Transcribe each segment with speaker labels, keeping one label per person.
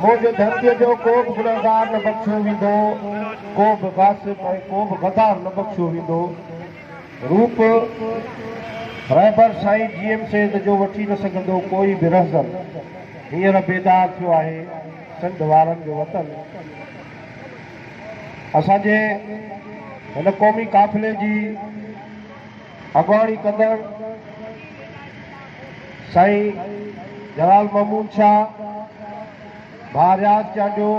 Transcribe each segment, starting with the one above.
Speaker 1: मुझे धरती जो को बि गुनहगार न बख्शियो वेंदो, को बि गासिब ऐं को बि गदार न बख्शियो वेंदो। रूप रहबर साईं जीएम सेठ जो वठी न सघंदो कोई बि रहज़न। हींअर बेदार थियो आहे सिंध वारनि जो वतन। असांजे हिन क़ौमी काफ़िले जी अॻुवाणी कंदड़ साईं जलाल महमूद शाह, भाउ रियाज़ चांडियो,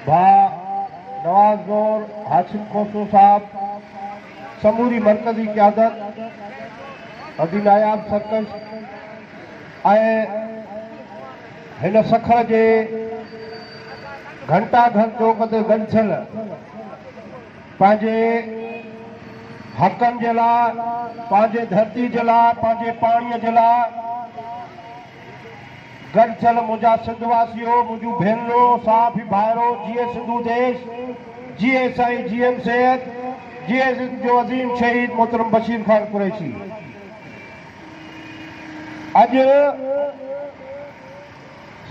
Speaker 1: भाउ नवाज़ गौर, हाशिम खोसो साहब, समूरी मरकज़ी क़यादत, अदी नायाब सरकश ऐं हिन सखर जे घंटा घर चौक ते गॾियल पंहिंजे हक़नि जे लाइ, पंहिंजे धरती जे लाइ, पंहिंजे पाणीअ जे लाइ गॾियल मुंहिंजा सिंधवासियो, मुंहिंजूं भेनरूं, साफ़ी भाइरो, जीए सिंधू देश, जीए साईं जीएम सेठ, जीए सिंध जो अज़ीम शहीद मोहतरम बशीर खान कुरैशी। अॼु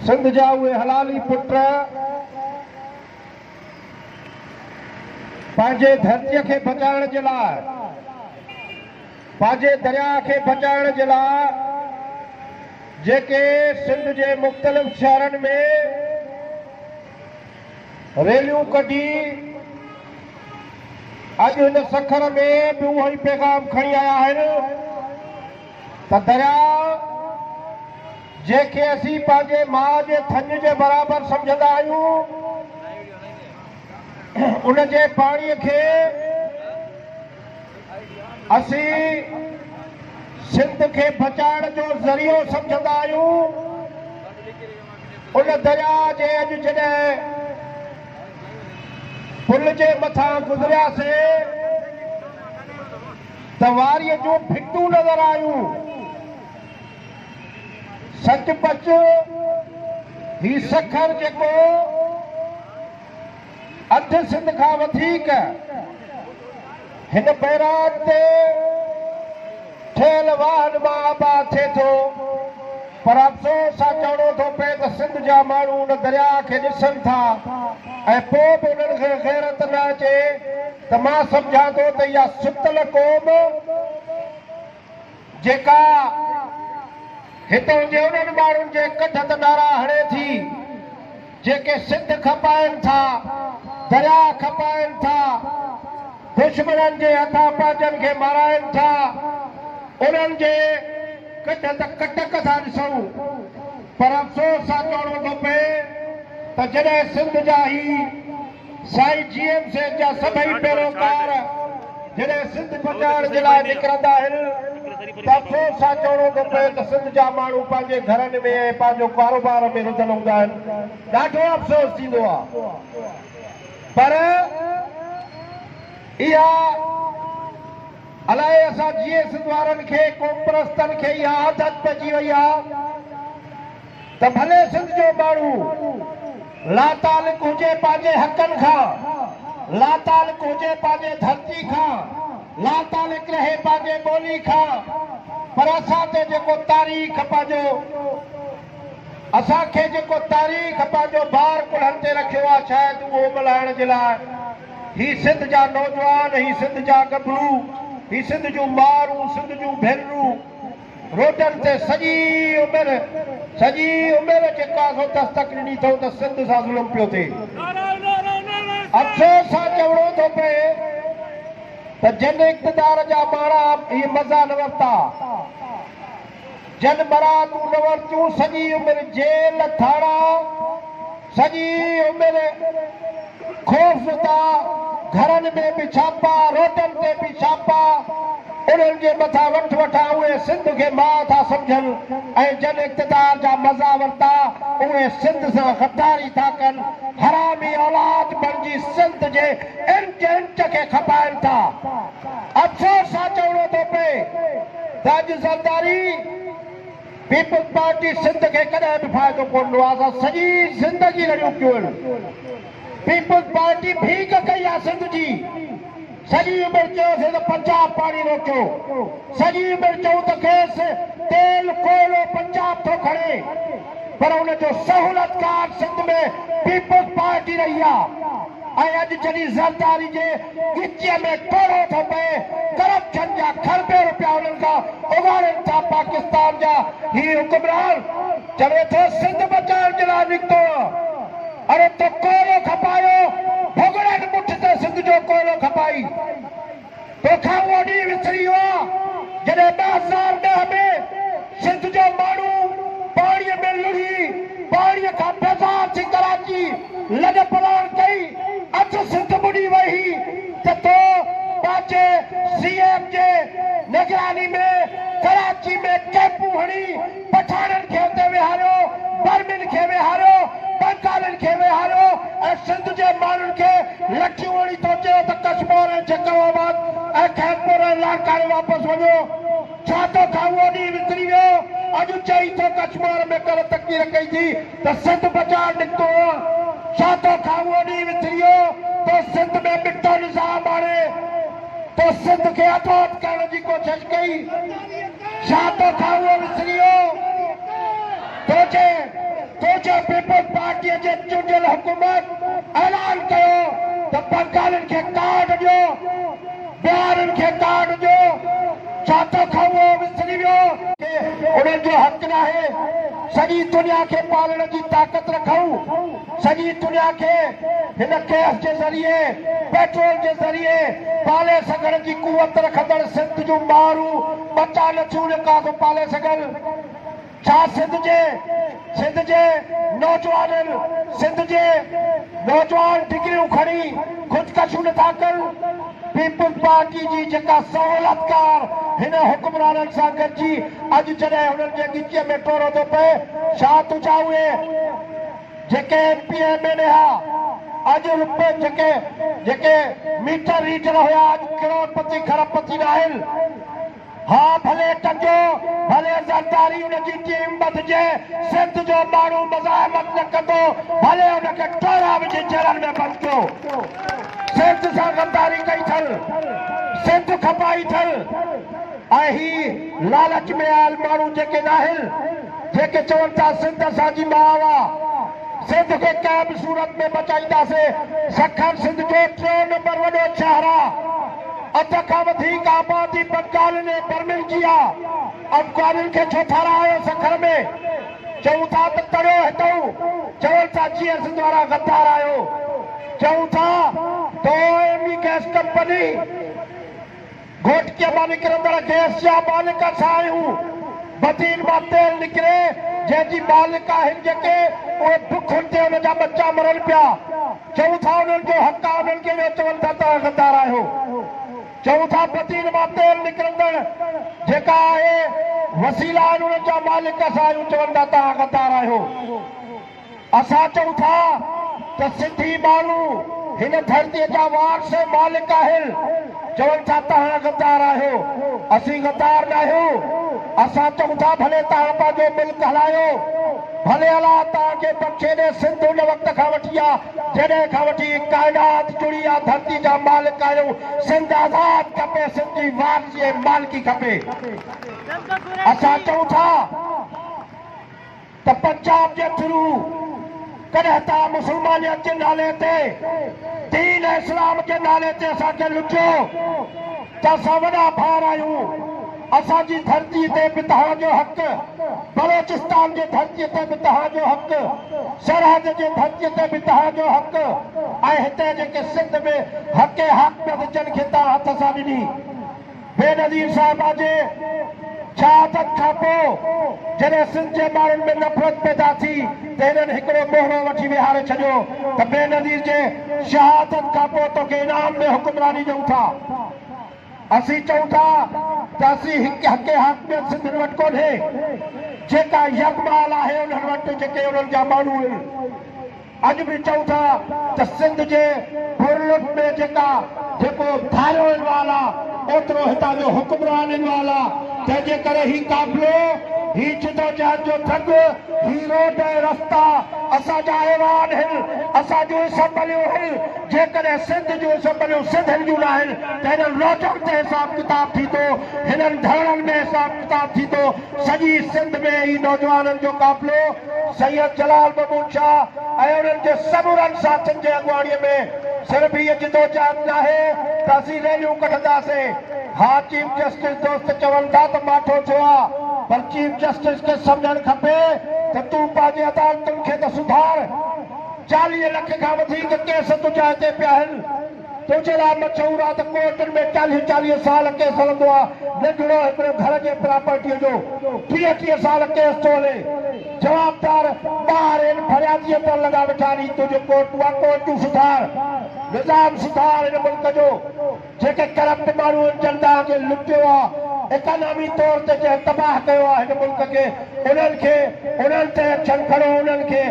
Speaker 1: सिंध जा उहे हलाली पुट पंहिंजे धरतीअ खे बचाइण जे लाइ, पंहिंजे दरिया खे बचाइण जे लाइ जेके सिंध जे मुख़्तलिफ़ शहरनि में रैलियूं कढी, अॼु हिन सखर में बि उहो ई पैगाम खणी आया आहिनि त दरिया जंहिंखे असीं पंहिंजे माउ जे थञ जे बराबरि सम्झंदा आहियूं, उन जे पाणीअ खे असीं सिंध खे बचाइण जो ज़रियो सम्झंदा आहियूं। उन दरिया जे अॼु जॾहिं पुल जे मथां गुज़रियासीं त वारीअ जूं भिटूं नज़र आयूं। सचपच ही सखर जेको अध सिंध खां वधीक हिन बैराज ते ठहियल वाहन मां आबाद थिए थो, पर अफ़सोस सां चवणो थो पए त सिंध जा माण्हू उन दरिया खे ॾिसनि था ऐं पोइ बि उन्हनि खे गैरत न अचे त मां सम्झां थो त इहा सुतल क़ौम जेका हितां जे उन्हनि माण्हुनि जे कठ ते नारा हणे थी, जेके सिंध खपाइनि था, दरिया खपाइनि था, दुश्मननि जे हथां पंहिंजनि खे माराइनि था, उन्हनि जे कठ त कटक था ॾिसूं। पर अफ़सोस सां चवणो थो पए त जॾहिं सिंध जा ही साईं जीएम सेठ जा सभई पैरोकार जॾहिं सिंध बचाइण जे लाइ निकिरंदा आहिनि त अफ़सोस सां चवणो थो पए त सिंध जा माण्हू पंहिंजे घरनि में ऐं पंहिंजो कारोबार में रुधल हूंदा आहिनि। ॾाढो अफ़सोस थींदो आहे। पर इहा अलाए असां जीए सिंध वारनि खे, क़ौम परस्तनि खे इहा आदत पइजी वई आहे त भले सिंध जो माण्हू लातालिक हुजे पंहिंजे हक़नि खां, लातालिक हुजे पंहिंजे धरती खां, लातालिक रहे पंहिंजे ॿोली खां, पर असां ते जेको तारीख़ पंहिंजो, असांखे जेको तारीख़ पंहिंजो भार कुल्हनि ते रखियो आहे, शायदि उहो मल्हाइण जे लाइ ही सिंध जा नौजवान, ही सिंध जा गभरू, ही सिंध जूं मारूं, सिंध जूं भेनरूं रोडनि ते सॼी उमिरि जेका सो दस्तक ॾिनी अथऊं त सिंध सां ज़ुल्म पियो थिए। अफ़सोस सां चवणो थो पए त जन इक़्तिदार जा माण्हू इहे मज़ा न वरिता, जन मरादूं न वरितियूं, सॼी उमिरि जेल थाणा, सॼी उमिरि खौफ़ज़दा, घरनि में बि छापा, रोडनि ते बि छापा, उन्हनि जे मथां वठ वठा उहे सिंध खे माउ था सम्झनि ऐं जन इक़्तिदार जा मज़ा वरिता उहे सिंध सां गद्दारी था कनि, हरामी औलाद बणिजी सिंध जे इंच इंच खे खपाइनि था। अफ़सोस सां चवणो थो पए त अॼु ज़रदारी पीपल्स पार्टी सिंध खे कॾहिं बि फ़ाइदो कोन ॾिनो आहे। असां सॼी ज़िंदगी लड़ियूं कयूं आहिनि। पीपल्स पार्टी भीख कई आहे सिंध जी, सॼी उमिरि चयोसीं त पंजाब पाणी रोकियो, सॼी उमिरि चऊं त खेसि तेल कोयलो पंजाब थो खणे, पर उनजो सहूलतकार सिंध में पीपल्स पार्टी रही आहे। ऐं अॼु जॾहिं ज़रदारी जे गिचीअ में टोड़ो थो पए, करप्शन जा खरबे रुपया उन्हनि खां उगाड़नि था पाकिस्तान जा ही हुकुमरान, चवे थो सिंध बचाइण जे लाइ निकितो। अरे तो कोयलो खपायो, भुॻड़नि मुठ ते सिंध जो कोयलो खपाई, तोखां उहो ॾींहुं विसरी वियो आहे जॾहिं 2010 में सिंध जो माण्हू पाणीअ में लुढ़ी, पाणीअ खां बेज़ार थी कराची लॾ पलाण कई, अधु सिंध ॿुॾी वई त तो पंहिंजे CM जे निगरानी में कराची में कैंपूं हणी पठाणनि खे हुते विहारियो, बर्मिन खे विहारियो, बंगालिन खे विहारियो ऐं सिंध जे माण्हुनि खे लठियूं हणी थो चयो त कश्मीर ऐं जैकोबाबाद ऐं खैरपुर ऐं लाड़काणे वापसि वञो। छा तोखां उहो ॾींहुं विसरी वियो? अॼु चई थो कश्मीर में कल तक़रीर कई थी त सिंध बचाइण निकितो। छा तोखां उहो ॾींहुं विसरी वियो तो सिंध में मिटो निज़ाम आणे, तो सिंध खे आज़ाद करण जी कोशिश कई? छा तोखां उहो विसरी वियो? तुंहिंजे पीपल्स पार्टीअ जे चूंडियल हुकूमत ऐलान कयो त बंगालिन खे कार्ड ॾियो, बिहारिन खे कार्ड ॾियो। छा तोखां उहो विसरी वियो? उन्हनि जो हक़ नाहे सॼी दुनिया खे पालण जी ताक़त रखूं, सॼी दुनिया खे हिन गैस जे ज़रिए, पेट्रोल जे ज़रिए पाले सघण जी कुवत रखंदड़ सिंध जूं मारूं बचा नथियूं निका थो पाले सघनि। छा सिंध जे नौजवान डिग्रियूं खणी ख़ुदकशियूं नथा कनि? पीपल्स पार्टी जी जेका सहूलतकार हिन हुकुमराननि सां गॾिजी अॼु जॾहिं हुननि जे गिचीअ में टोड़ो थो पए, छा तुंहिंजा उहे जेके MP MLA हुआ अॼु रुपए जेके मीटर रीडर हुया अॼु करोड़पति खरबपति न आहिनि? हा भले टंगो, भले ज़रदारी उनजी टीम बदिजे, सिंध जो माण्हू मज़ाहमत न कंदो, भले उनखे टोड़ा विझी जेलनि में बंदि कयो। सिंध सां गद्दारी कई अथल, सिंध खपाई अथल। ऐं ही लालच में आयल माण्हू जेके न आहिनि, जेके चवनि था सिंध असांजी माउ आहे, सिंध खे कंहिं बि सूरत में बचाईंदासीं। सखर सिंध जो 3 नंबर वॾो शहर आहे, अध खां वधीक आबादी बंगालिन ऐं बर्मिन जी आहे। अफगानिन खे छो ठारायो सखर में? चऊं था त तड़ियो हितऊं, चवनि था जीअं सिंध वारा गद्दार आहियो। चऊं था तो OME गैस कंपनी घोटकीअ मां निकिरंदड़ गैस जा मालिक असां आहियूं। बदीन मां तेल निकिरे जंहिंजी मालिक आहिनि जेके उहे बुखुनि ते हुनजा बच्चा मरनि पिया। चऊं था उन्हनि जो हक़ आहे, उन्हनि खे चवनि था तव्हां गद्दार आहियो। चऊं था बदीन मां तेल निकिरंदड़ जेका आहे वसीला आहिनि उन्हनि जा मालिक असां आहियूं, चवनि था तव्हां गद्दार आहियो। असां चऊं था त सिंधी माण्हू हिन धरतीअ जा वारस मालिक आहिनि, चवनि था तव्हां गद्दार आहियो। असीं गद्दार न आहियूं। असां चऊं था भले तव्हां पंहिंजो मुल्क हलायो, भले अलाह तव्हांखे बख़्शे ॾे। सिंध उन वक़्त खां वठी आहे जॾहिं खां वठी काइनात जुड़ी आहे, धरती जा मालिक आहियूं। सिंध आज़ाद खपे, सिंध जी वारसी ऐं मालिकी खपे। असां चऊं था त पंजाब जे थ्रू कॾहिं तव्हां मुस्लमानियत जे नाले ते, दीन इस्लाम जे नाले ते असांखे लुटियो त असां वॾा भार आहियूं। असांजी धरती ते बि तव्हांजो हक़, बलोचिस्तान जे धरतीअ ते बि तव्हांजो हक़, सरहद जे धरतीअ ते बि तव्हांजो हक़, ऐं हिते जेके सिंध में हक़ हाकिमियत जन खे तव्हां हथ सां ॾिनी। बेनज़ीर साहिब जे शहादत खां पोइ जॾहिं सिंध जे माण्हुनि में नफ़रत पैदा थी त हिननि हिकिड़ो मोहरो वठी विहारे छॾियो त बेनज़ीर जे शहादत खां पोइ तोखे इनाम में हुकुमरानी ॾियूं था। असीं चऊं था त असीं हक़ हाकिमियत सिंधियुनि वटि कोन्हे, जेका यकमाल आहे उन्हनि वटि जेके उन्हनि जा माण्हू आहिनि। अॼु बि चऊं था त सिंध जे हुर्रियत में जेको धारियो इनवाल आहे ओतिरो हितां जो हुकुमरान इनवाल आहे। तंहिंजे करे ही काफ़िलो, ही जिदोजहद जो थग ही रोड रस्ता असांजा ऐवान आहिनि, असांजो असैम्बलियूं आहिनि। जेकॾहिं सिंध जूं असैम्बलियूं सिंधियुनि जूं न आहिनि त हिननि रोडनि ते हिसाब किताब थी थो, हिननि धरणनि में हिसाब किताब थी थो। सॼी सिंध में ही नौजवाननि जो काफ़िलो सैयद जलाल महमूद शाह ऐं उन्हनि जे समूरनि साथियुनि जे अॻुवाणीअ में सिर्फ़ इहा जिदोजहद न आहे त असीं रैलियूं कढंदासीं। हा, चीफ जस्टिस दोस्त चवनि था त माठो थियो आहे, पर चीफ जस्टिस खे सम्झणु खपे त तूं पंहिंजे अदालतुनि खे त सुधार। 40 लख खां वधीक केस तुंहिंजा हिते पिया आहिनि। तुंहिंजे लाइ मशहूरु आहे त कोर्टनि में 40 साल केस हलंदो आहे। नंढड़ो हिकिड़ो घर जे प्रॉपर्टीअ जो 30 साल केस थो हले। जवाबदार ॿार आहिनि, फरियादीअ पर लॻा वेठा आहिनि। तुंहिंजो कोर्टूं आहे, कोर्टूं सुधार, निज़ाम सुधार हिन मुल्क जो। जेके करप्ट माण्हू आहिनि, जनता खे लुटियो आहे, इकॉनमी तौर ते जंहिं तबाह कयो आहे हिन मुल्क खे, उन्हनि ते एक्शन खणो, उन्हनि खे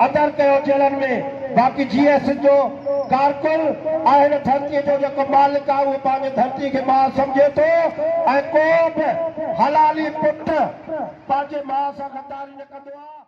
Speaker 1: अदर कयो जेलनि में। बाक़ी GS जो कारकुन ऐं हिन धरतीअ जो जेको मालिक आहे उहो पंहिंजे धरती खे मां सम्झे थो ऐं को बि हलाली पुट पंहिंजे माउ सां गद्दारी न कंदो आहे।